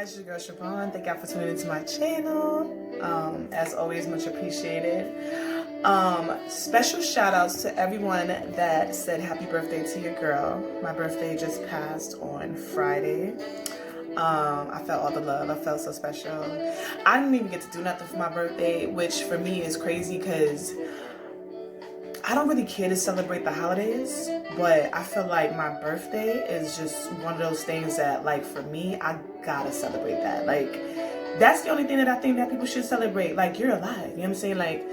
guys, your girl Shavonne. Thank y'all for tuning into my channel. As always, much appreciated. Special shout outs to everyone that said happy birthday to your girl. My birthday just passed on Friday. I felt all the love. I felt so special. I didn't even get to do nothing for my birthday, which for me is crazy because I don't really care to celebrate the holidays, but I feel like my birthday is just one of those things that, like, for me, I gotta celebrate that. Like, that's the only thing that I think that people should celebrate. Like, you're alive, you know what I'm saying? Like,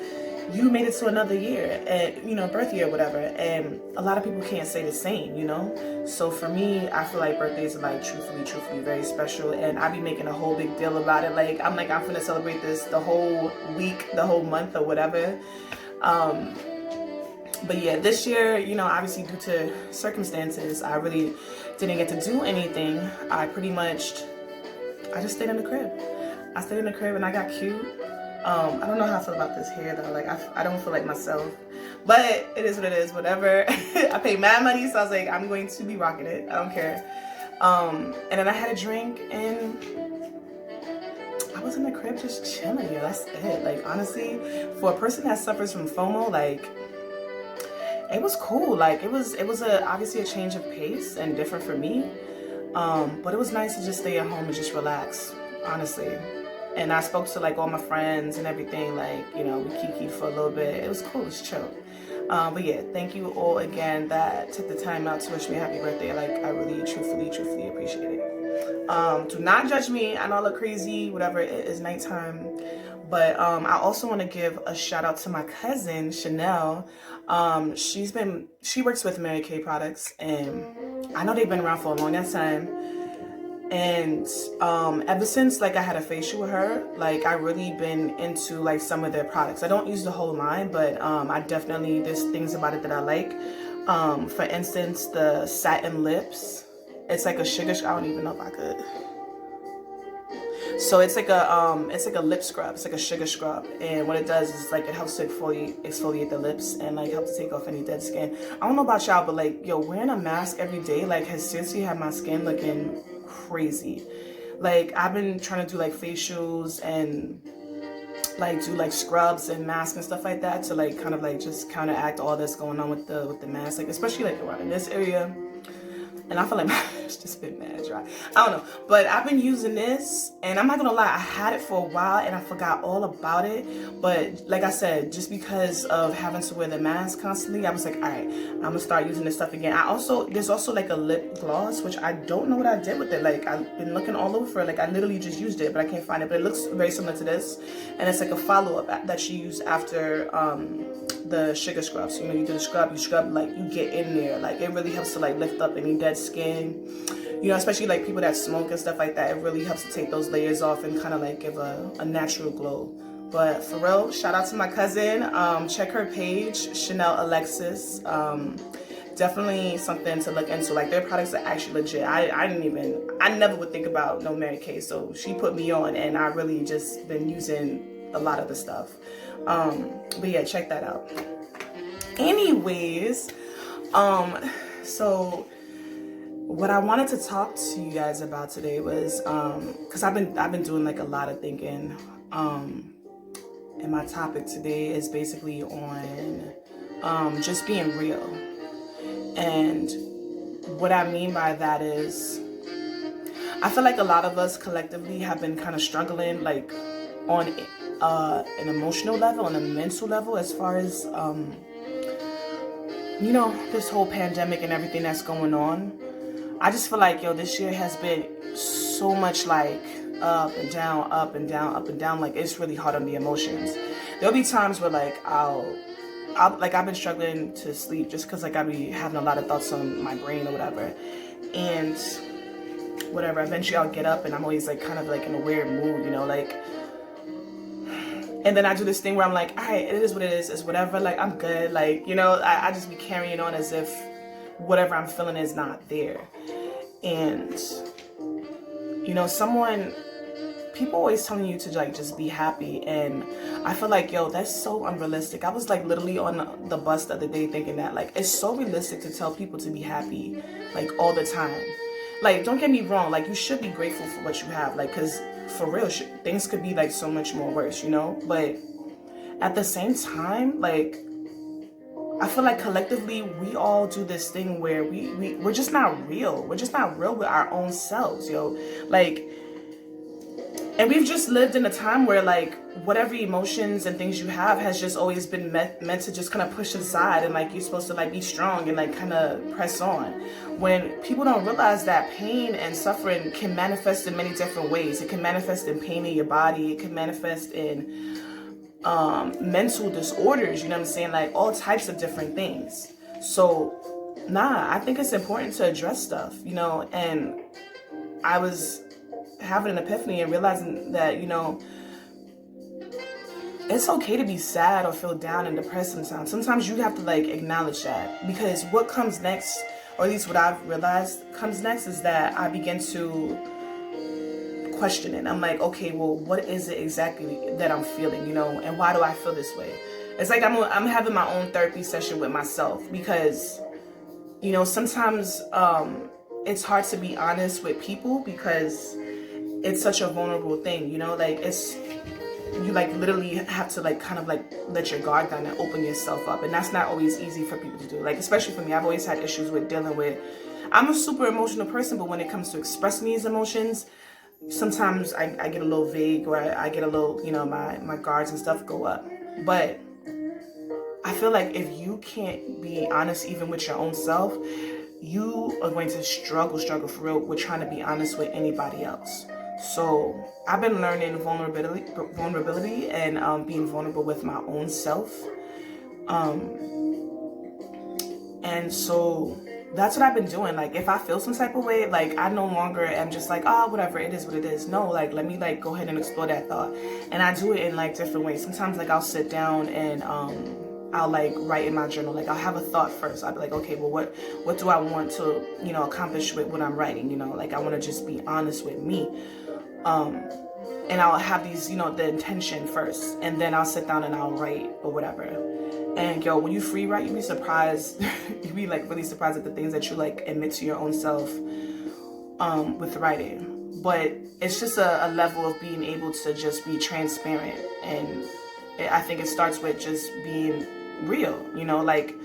you made it to another year, and, you know, birth year or whatever, and a lot of people can't say the same, you know? So for me, I feel like birthdays are, like, truthfully very special, and I be making a whole big deal about it. Like, I'm gonna celebrate this the whole week, the whole month, or whatever. But yeah, this year, you know, obviously due to circumstances, I really didn't get to do anything. I just stayed in the crib. I stayed in the crib and I got cute. I don't know how I feel about this hair though. Like, I don't feel like myself. But it is what it is, whatever. I paid mad money, so I was like, I'm going to be rocking it. I don't care. And then I had a drink and I was in the crib just chilling, yo. That's it. Like, honestly, for a person that suffers from FOMO, like, it was cool. Like, it was obviously a change of pace and different for me. But it was nice to just stay at home and just relax, honestly. And I spoke to, like, all my friends and everything. Like, you know, we kikied for a little bit. It was cool. It was chill. But yeah, thank you all again that took the time out to wish me a happy birthday. Like, I really, truthfully appreciate it. Do not judge me. I know I look crazy, whatever. It is nighttime. But I also want to give a shout out to my cousin, Chanel. She works with Mary Kay products, and I know they've been around for a long time. And ever since, like, I had a facial with her, like, I really been into, like, some of their products. I don't use the whole line, but I definitely, there's things about it that I like. For instance, the satin lips. It's like a sugar, I don't even know if I could. So it's like a lip scrub. It's like a sugar scrub, and what it does is, like, it helps to exfoliate the lips and, like, help to take off any dead skin. I don't know about y'all, but, like, yo, wearing a mask every day, like, has seriously had my skin looking crazy. Like, I've been trying to do, like, facials and, like, do, like, scrubs and masks and stuff like that to, like, kind of, like, just counteract all this going on with the mask, like, especially, like, around in this area. And I feel like it's just been mad dry. I don't know. But I've been using this, and I'm not gonna lie, I had it for a while and I forgot all about it. But like I said, just because of having to wear the mask constantly, I was like, all right, I'm gonna start using this stuff again. There's also like a lip gloss, which I don't know what I did with it. Like, I've been looking all over for it. Like, I literally just used it, but I can't find it. But it looks very similar to this. And it's like a follow-up that she used after the sugar scrub. So, you know, you do the scrub, like, you get in there. Like, it really helps to, like, lift up any dead skin. You know, especially, like, people that smoke and stuff like that. It really helps to take those layers off and kind of, like, give a natural glow. But for real, shout out to my cousin. Check her page, Chanel Alexis. Definitely something to look into. Like, their products are actually legit. I never would think about no Mary Kay. So she put me on, and I really just been using a lot of the stuff. But yeah, check that out. Anyways, so what I wanted to talk to you guys about today was, cause I've been doing, like, a lot of thinking, and my topic today is basically on, just being real. And what I mean by that is, I feel like a lot of us collectively have been kind of struggling, like, on an emotional level, on a mental level, as far as, you know, this whole pandemic and everything that's going on. I just feel like, yo, this year has been so much, like, up and down, up and down, up and down. Like, it's really hard on the emotions. There'll be times where, like, I've been struggling to sleep just because, like, I be having a lot of thoughts on my brain or whatever. And whatever, eventually I'll get up and I'm always, like, kind of, like, in a weird mood, you know, like. And then I do this thing where I'm like, all right, it is what it is. It's whatever. Like, I'm good. Like, you know, I just be carrying on as if whatever I'm feeling is not there. And, you know, people always telling you to, like, just be happy. And I feel like, yo, that's so unrealistic. I was, like, literally on the bus the other day thinking that, like, it's so realistic to tell people to be happy, like, all the time. Like, don't get me wrong, like, you should be grateful for what you have, like, because for real, things could be like so much more worse, you know. But at the same time, like, I feel like collectively we all do this thing where we're just not real. We're just not real with our own selves, yo. Like, and we've just lived in a time where, like, whatever emotions and things you have has just always been meant to just kind of push aside, and like you're supposed to like be strong and like kind of press on. When people don't realize that pain and suffering can manifest in many different ways. It can manifest in pain in your body. It can manifest in mental disorders, you know what I'm saying? Like all types of different things. So, I think it's important to address stuff, you know, and I was having an epiphany and realizing that, you know, it's okay to be sad or feel down and depressed sometimes. Sometimes you have to like acknowledge that, because what comes next, or at least what I've realized comes next, is that I begin to question it. I'm like, okay, well, what is it exactly that I'm feeling, you know, and why do I feel this way? It's like I'm having my own therapy session with myself, because, you know, sometimes it's hard to be honest with people because it's such a vulnerable thing, you know, like you like literally have to like kind of like let your guard down and open yourself up, and that's not always easy for people to do. Like, especially for me, I've always had issues with dealing with, I'm a super emotional person, but when it comes to expressing these emotions, sometimes I get a little vague, or I get a little, you know, my guards and stuff go up. But I feel like if you can't be honest even with your own self, you are going to struggle for real with trying to be honest with anybody else. So I've been learning vulnerability and being vulnerable with my own self. And so that's what I've been doing. Like, if I feel some type of way, like, I no longer am just like, oh, whatever, it is what it is. No, like, let me like go ahead and explore that thought. And I do it in like different ways. Sometimes like I'll sit down and I'll like write in my journal. Like, I'll have a thought first. I'll be like, okay, well, what do I want to, you know, accomplish with what I'm writing? You know, like, I want to just be honest with me. And I'll have these, you know, the intention first, and then I'll sit down and I'll write or whatever. And yo, when you free write, you'd be surprised. You'd be like really surprised at the things that you like admit to your own self with writing. But it's just a level of being able to just be transparent. And I think it starts with just being real, you know, like,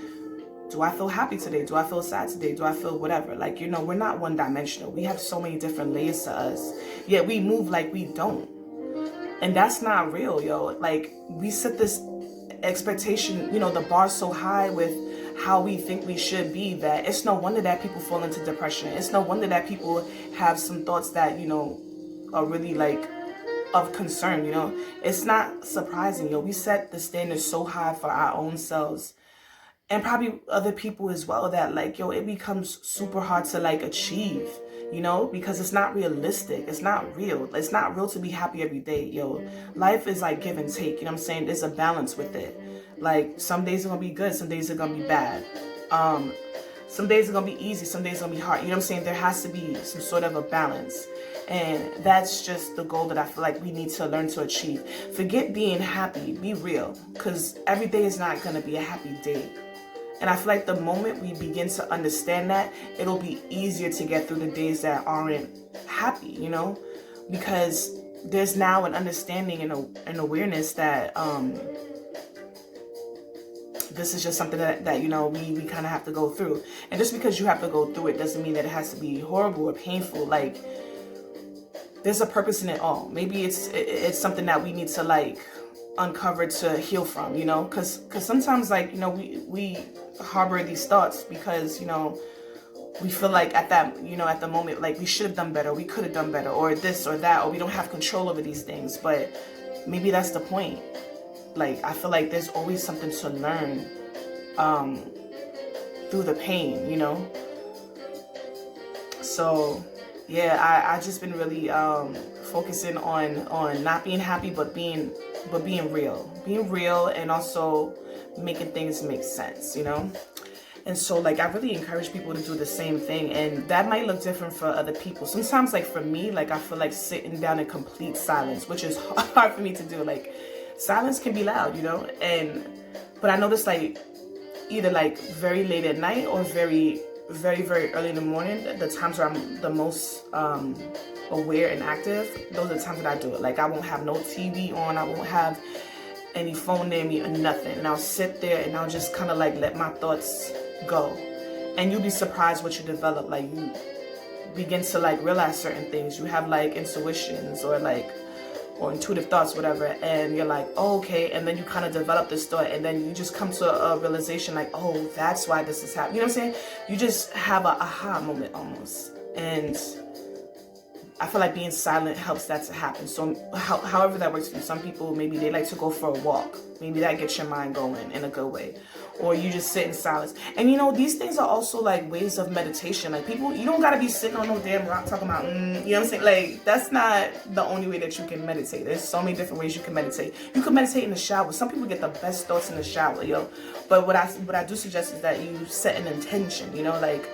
do I feel happy today? Do I feel sad today? Do I feel whatever? Like, you know, we're not one dimensional. We have so many different layers to us, yet we move like we don't. And that's not real, yo. Like, we set this expectation, you know, the bar so high with how we think we should be, that it's no wonder that people fall into depression. It's no wonder that people have some thoughts that, you know, are really like of concern, you know. It's not surprising, yo. We set the standards so high for our own selves, and probably other people as well, that like, yo, it becomes super hard to like achieve, you know, because it's not realistic. It's not real. It's not real to be happy every day, yo. Life is like give and take, you know what I'm saying? There's a balance with it. Like, some days are gonna be good, some days are gonna be bad. Some days are gonna be easy, some days are gonna be hard. You know what I'm saying? There has to be some sort of a balance. And that's just the goal that I feel like we need to learn to achieve. Forget being happy, be real, because every day is not gonna be a happy day. And I feel like the moment we begin to understand that, it'll be easier to get through the days that aren't happy, you know? Because there's now an understanding and an awareness that this is just something that you know, we kind of have to go through. And just because you have to go through it doesn't mean that it has to be horrible or painful. Like, there's a purpose in it all. Maybe it's something that we need to like uncover to heal from, you know? Because sometimes, like, you know, we harbor these thoughts because, you know, we feel like at that, you know, at the moment, like, we should have done better, we could have done better, or this or that, or we don't have control over these things. But maybe that's the point. Like, I feel like there's always something to learn through the pain, you know? So yeah, I just been really focusing on not being happy, but being real, and also making things make sense, you know? And so, like, I really encourage people to do the same thing, and that might look different for other people. Sometimes, like, for me, like, I feel like sitting down in complete silence, which is hard for me to do. Like, silence can be loud, you know? But I notice, like, either like very late at night or very very, very early in the morning, the times where I'm the most aware and active, those are the times that I do it. Like, I won't have no TV on, I won't have any phone near me or nothing, and I'll sit there and I'll just kind of like let my thoughts go. And you'll be surprised what you develop. Like, you begin to like realize certain things. You have like intuitions or intuitive thoughts, whatever, and you're like, oh, okay, and then you kind of develop this thought, and then you just come to a realization like, oh, that's why this is happening. You know what I'm saying? You just have a aha moment almost. And I feel like being silent helps that to happen. So however that works for you. Some people, maybe they like to go for a walk. Maybe that gets your mind going in a good way. Or you just sit in silence. And you know, these things are also like ways of meditation. Like, people, you don't gotta be sitting on no damn rock talking about, you know what I'm saying? Like, that's not the only way that you can meditate. There's so many different ways you can meditate. You can meditate in the shower. Some people get the best thoughts in the shower, yo. But what I do suggest is that you set an intention, you know, like,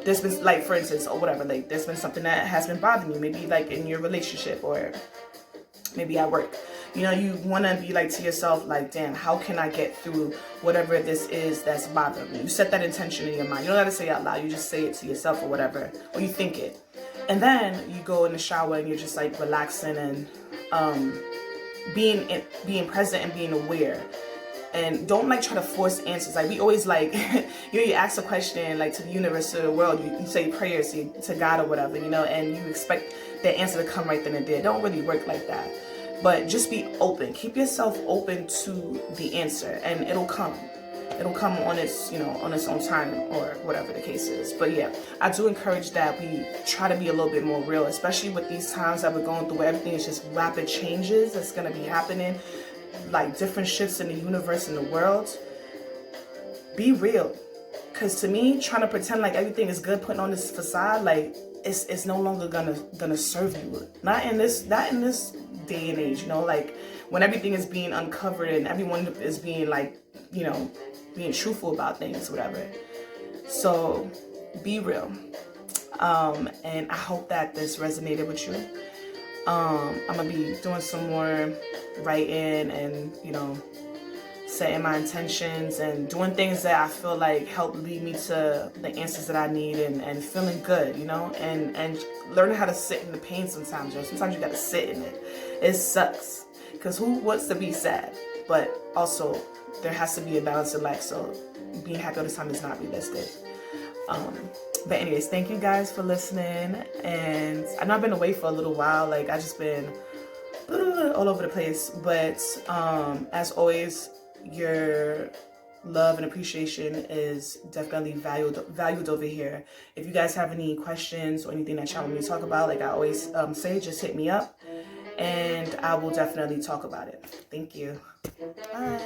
there's been, like, for instance, or whatever, like, there's been something that has been bothering you, maybe like in your relationship or maybe at work. You know, you want to be like to yourself, like, damn, how can I get through whatever this is that's bothering me? You set that intention in your mind. You don't have to say it out loud. You just say it to yourself or whatever, or you think it. And then you go in the shower and you're just like relaxing and being present and being aware. And don't like try to force answers. Like, we always like, you ask a question like to the universe, to the world, you say prayers to God or whatever, you know, and you expect the answer to come right then and there. It don't really work like that. But just be open. Keep yourself open to the answer, and it'll come. It'll come on its, you know, on its own time, or whatever the case is. But yeah, I do encourage that we try to be a little bit more real, especially with these times that we're going through, where everything is just rapid changes that's going to be happening, like different shifts in the universe and the world. Be real. Because to me, trying to pretend like everything is good, putting on this facade, like, it's no longer gonna serve you. Not in this day and age, you know, like, when everything is being uncovered and everyone is being like, you know, being truthful about things, whatever. So be real. And I hope that this resonated with you. I'm gonna be doing some more writing and, you know, setting my intentions and doing things that I feel like help lead me to the answers that I need, and feeling good, you know, and learning how to sit in the pain sometimes, you know. Sometimes you gotta sit in it. It sucks, because who wants to be sad? But also, there has to be a balance in life, so being happy all the time is not realistic. But anyways, thank you guys for listening, and I know I've been away for a little while, like, I just been all over the place, but as always, your love and appreciation is definitely valued over here. If you guys have any questions or anything that y'all want me to talk about, like I always say, just hit me up and I will definitely talk about it. Thank you. Bye.